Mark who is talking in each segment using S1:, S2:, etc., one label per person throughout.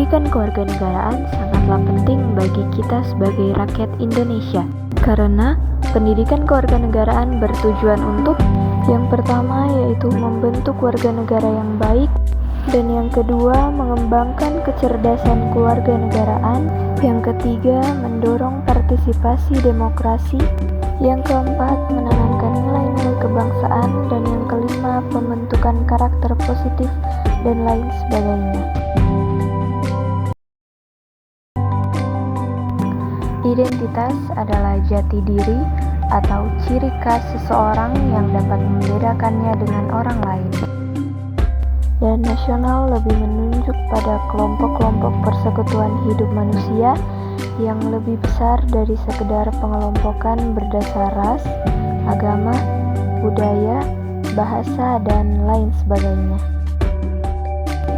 S1: Pendidikan kewarganegaraan sangatlah penting bagi kita sebagai rakyat Indonesia, karena pendidikan kewarganegaraan bertujuan untuk yang pertama yaitu membentuk warga negara yang baik, dan yang kedua mengembangkan kecerdasan kewarganegaraan, yang ketiga mendorong partisipasi demokrasi, yang keempat menanamkan nilai-nilai kebangsaan, dan yang kelima pembentukan karakter positif dan lain sebagainya. Identitas adalah jati diri atau ciri khas seseorang yang dapat membedakannya dengan orang lain. Dan nasional lebih menunjuk pada kelompok-kelompok persekutuan hidup manusia yang lebih besar dari sekedar pengelompokan berdasar ras, agama, budaya, bahasa, dan lain sebagainya.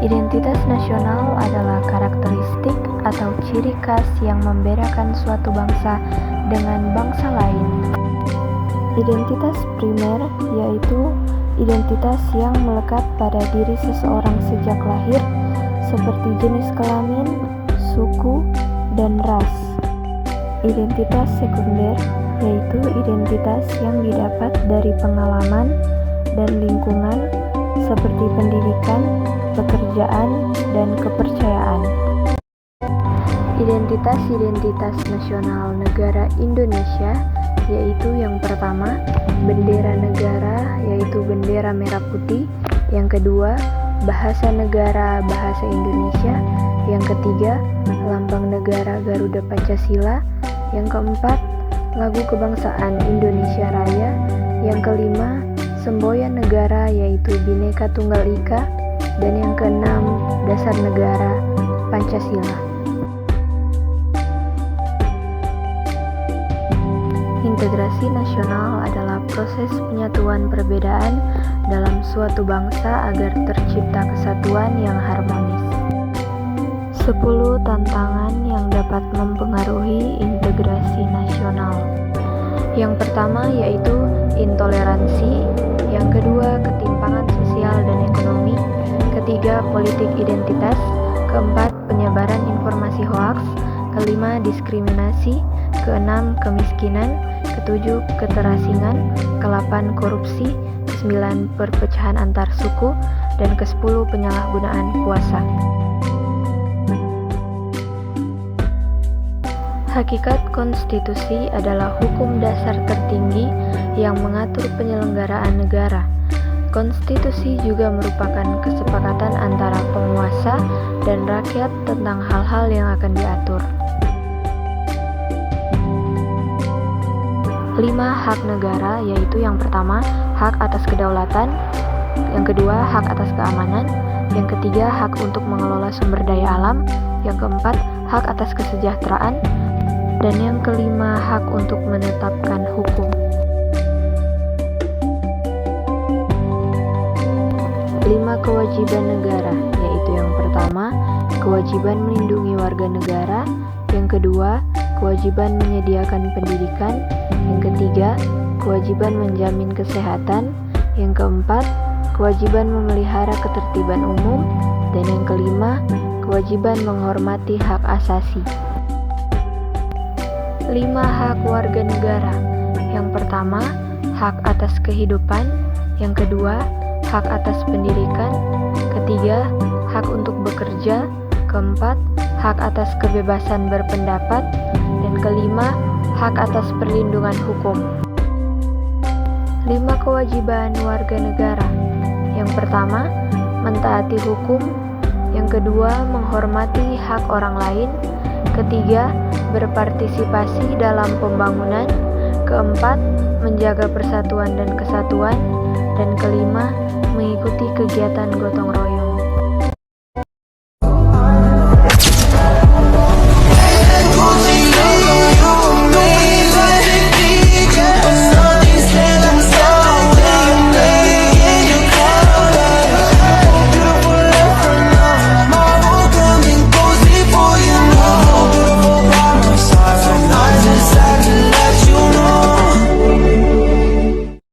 S1: Identitas nasional adalah karakteristik atau ciri khas yang membedakan suatu bangsa dengan bangsa lain. Identitas primer yaitu identitas yang melekat pada diri seseorang sejak lahir, seperti jenis kelamin, suku, dan ras. Identitas sekunder yaitu identitas yang didapat dari pengalaman dan lingkungan, seperti pendidikan, pekerjaan, dan kepercayaan. Identitas nasional negara Indonesia yaitu yang pertama, bendera negara yaitu bendera merah putih, yang kedua, bahasa negara bahasa Indonesia, yang ketiga, lambang negara Garuda Pancasila, yang keempat, lagu kebangsaan Indonesia Raya, yang kelima, semboyan negara yaitu Bhinneka Tunggal Ika, dan yang keenam, dasar negara Pancasila. Integrasi nasional adalah proses penyatuan perbedaan dalam suatu bangsa agar tercipta kesatuan yang harmonis. 10 tantangan yang dapat mempengaruhi integrasi nasional. Yang pertama yaitu intoleransi, yang kedua ketimpangan sosial dan ekonomi, ketiga politik identitas, keempat penyebaran informasi hoaks, kelima diskriminasi, keenam kemiskinan, ketujuh keterasingan, ke-8 korupsi, ke-9 perpecahan antar suku, dan ke-10 penyalahgunaan kuasa. Hakikat konstitusi adalah hukum dasar tertinggi yang mengatur penyelenggaraan negara. Konstitusi juga merupakan kesepakatan antara penguasa dan rakyat tentang hal-hal yang akan diatur. 5 hak negara yaitu yang pertama, hak atas kedaulatan, yang kedua, hak atas keamanan, yang ketiga, hak untuk mengelola sumber daya alam, yang keempat, hak atas kesejahteraan, dan yang kelima, hak untuk menetapkan hukum. 5 kewajiban negara, yaitu yang pertama, kewajiban melindungi warga negara, yang kedua, kewajiban menyediakan pendidikan, yang ketiga, kewajiban menjamin kesehatan, yang keempat, kewajiban memelihara ketertiban umum, dan yang kelima, kewajiban menghormati hak asasi. 5 hak warga negara. Yang pertama, hak atas kehidupan, yang kedua, hak atas pendidikan, ketiga, hak untuk bekerja, keempat, hak atas kebebasan berpendapat, dan kelima, hak atas perlindungan hukum. 5 kewajiban warga negara. Yang pertama, mentaati hukum, yang kedua, menghormati hak orang lain, ketiga, berpartisipasi dalam pembangunan, keempat, menjaga persatuan dan kesatuan, dan kelima, mengikuti kegiatan gotong royong.